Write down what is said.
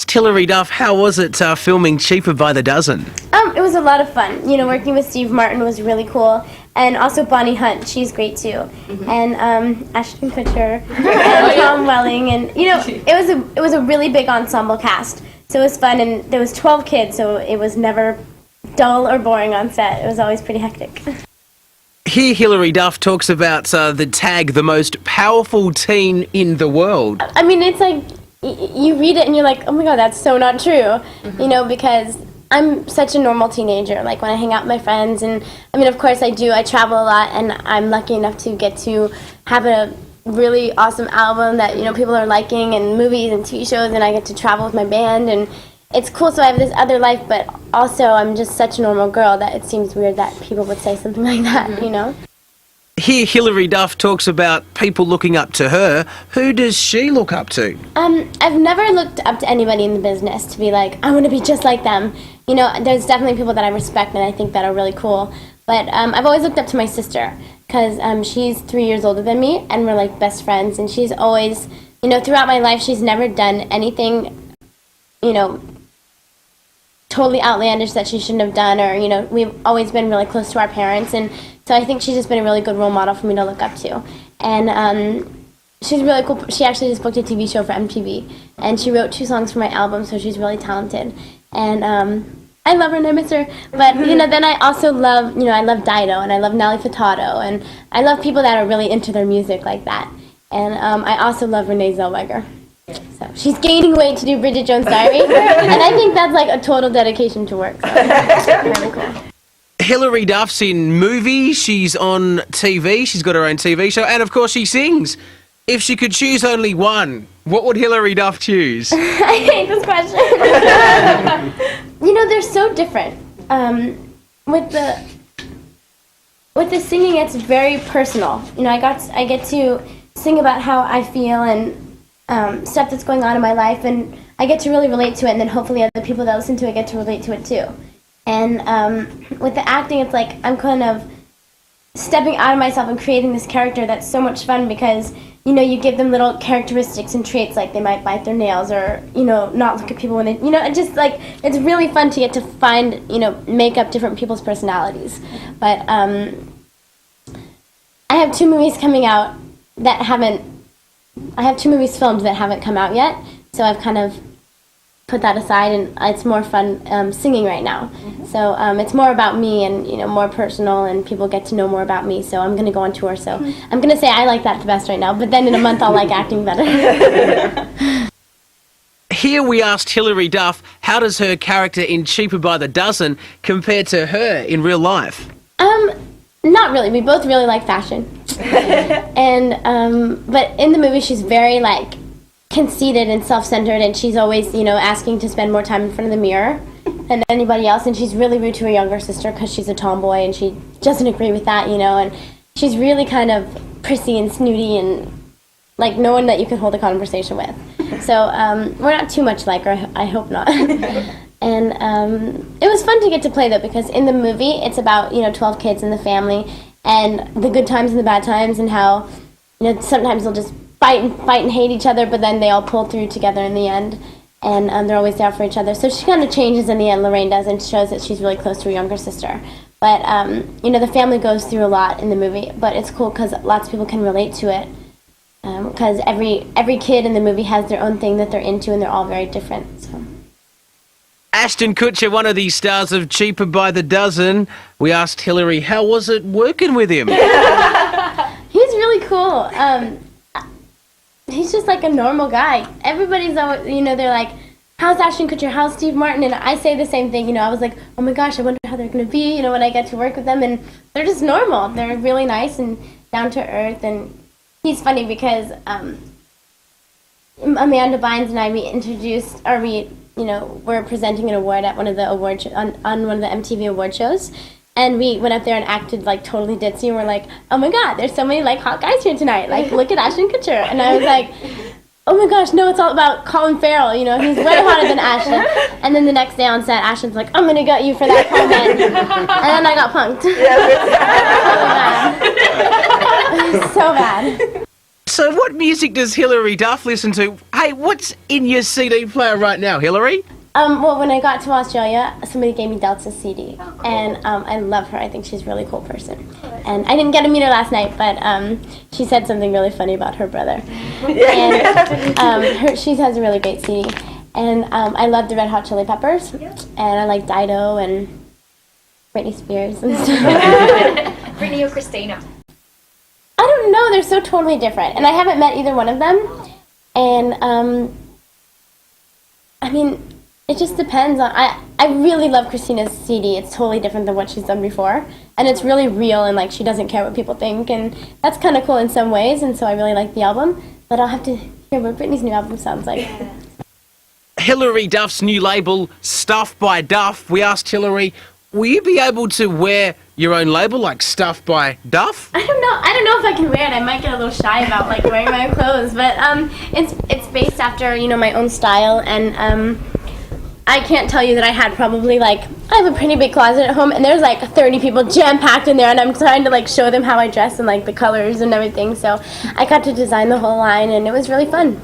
Hilary Duff, how was it filming Cheaper by the Dozen? It was a lot of fun. You know, working with Steve Martin was really cool, and also Bonnie Hunt, she's great too, and Ashton Kutcher, and Tom Welling, and you know, it was a really big ensemble cast, so it was fun, and there was 12 kids, so it was never dull or boring on set. It was always pretty hectic. Here, Hilary Duff talks about the tag, the most powerful teen in the world. I mean, it's like you read it and you're like, oh my god, that's so not true, you know, because I'm such a normal teenager. Like when I hang out with my friends, and I mean, of course I do. I travel a lot, and I'm lucky enough to get to have a really awesome album that, you know, people are liking, and movies and TV shows, and I get to travel with my band, and it's cool. So I have this other life, but also I'm just such a normal girl that it seems weird that people would say something like that, you know? Here, Hilary Duff talks about people looking up to her. Who does she look up to? I've never looked up to anybody in the business to be like, I want to be just like them. You know, there's definitely people that I respect and I think that are really cool. But I've always looked up to my sister because she's 3 years older than me, and we're like best friends. And she's always, you know, throughout my life, she's never done anything, you know, totally outlandish that she shouldn't have done, or, you know, we've always been really close to our parents, and so I think she's just been a really good role model for me to look up to. And she's really cool. She actually just booked a TV show for MTV, and she wrote 2 songs for my album, so she's really talented. And I love her and I miss her. But, you know, then I also love, you know, I love Dido, and I love Nelly Furtado, and I love people that are really into their music like that. And I also love Renee Zellweger. So she's gaining weight to do Bridget Jones' Diary, and I think that's like a total dedication to work. So really cool. Hilary Duff's in movies, she's on TV, she's got her own TV show, and of course she sings. If she could choose only one, what would Hilary Duff choose? I hate this question. You know, they're so different. With the singing, it's very personal. You know, I get to sing about how I feel and stuff that's going on in my life, and I get to really relate to it, and then hopefully other people that listen to it get to relate to it too. And with the acting, it's like I'm kind of stepping out of myself and creating this character that's so much fun because, you know, you give them little characteristics and traits, like they might bite their nails or, you know, not look at people when they, you know, it just like, it's really fun to get to find, you know, make up different people's personalities. But I have 2 movies coming out that I have 2 movies filmed that haven't come out yet, so I've kind of put that aside, and it's more fun singing right now. So it's more about me and, you know, more personal, and people get to know more about me, so I'm going to go on tour. So I'm going to say I like that the best right now, but then in a month I'll like acting better. Here we asked Hilary Duff, how does her character in Cheaper by the Dozen compare to her in real life? Not really. We both really like fashion. And but in the movie she's very like conceited and self-centered, and she's always, you know, asking to spend more time in front of the mirror than anybody else, and she's really rude to her younger sister because she's a tomboy and she doesn't agree with that, you know, and she's really kind of prissy and snooty and like no one that you can hold a conversation with. So we're not too much like her, I hope not. And it was fun to get to play though, because in the movie it's about, you know, 12 kids in the family and the good times and the bad times, and how, you know, sometimes they'll just fight and hate each other, but then they all pull through together in the end, and they're always there for each other. So she kind of changes in the end, Lorraine does, and shows that she's really close to her younger sister. But, you know, the family goes through a lot in the movie, but it's cool because lots of people can relate to it, because every kid in the movie has their own thing that they're into, and they're all very different. So. Ashton Kutcher, one of the stars of Cheaper by the Dozen. We asked Hilary, how was it working with him? He's really cool. He's just like a normal guy. Everybody's always, you know, they're like, how's Ashton Kutcher, how's Steve Martin? And I say the same thing, you know, I was like, oh my gosh, I wonder how they're going to be, you know, when I get to work with them. And they're just normal. They're really nice and down to earth. And he's funny because Amanda Bynes and I, we're presenting an award at one of the award on one of the MTV award shows. And we went up there and acted like totally ditzy, and we're like, oh my god, there's so many like hot guys here tonight. Like, look at Ashton Kutcher. And I was like, oh my gosh, no, it's all about Colin Farrell. You know, he's way hotter than Ashton. And then the next day on set, Ashton's like, I'm gonna gut you for that comment. And then I got punked. So bad. So what music does Hilary Duff listen to? Hey, what's in your CD player right now, Hilary? Well, when I got to Australia, somebody gave me Delta's CD, and I love her. I think she's a really cool person. And I didn't get to meet her last night, but she said something really funny about her brother. And she has a really great CD. And I love the Red Hot Chili Peppers, and I like Dido and Britney Spears and stuff. Britney or Christina? I don't know. They're so totally different, and I haven't met either one of them. And I mean, it just depends on. I really love Christina's CD. It's totally different than what she's done before, and it's really real, and like she doesn't care what people think, and that's kind of cool in some ways. And so I really like the album, but I'll have to hear what Britney's new album sounds like. Yeah. Hilary Duff's new label, Stuff by Duff. We asked Hilary, will you be able to wear your own label, like Stuff by Duff? I don't know if I can wear it. I might get a little shy about like wearing my own clothes, but it's based after my own style, and I can't tell you that I had probably I have a pretty big closet at home, and there's 30 people jam-packed in there, and I'm trying to show them how I dress and the colors and everything, so I got to design the whole line, and it was really fun.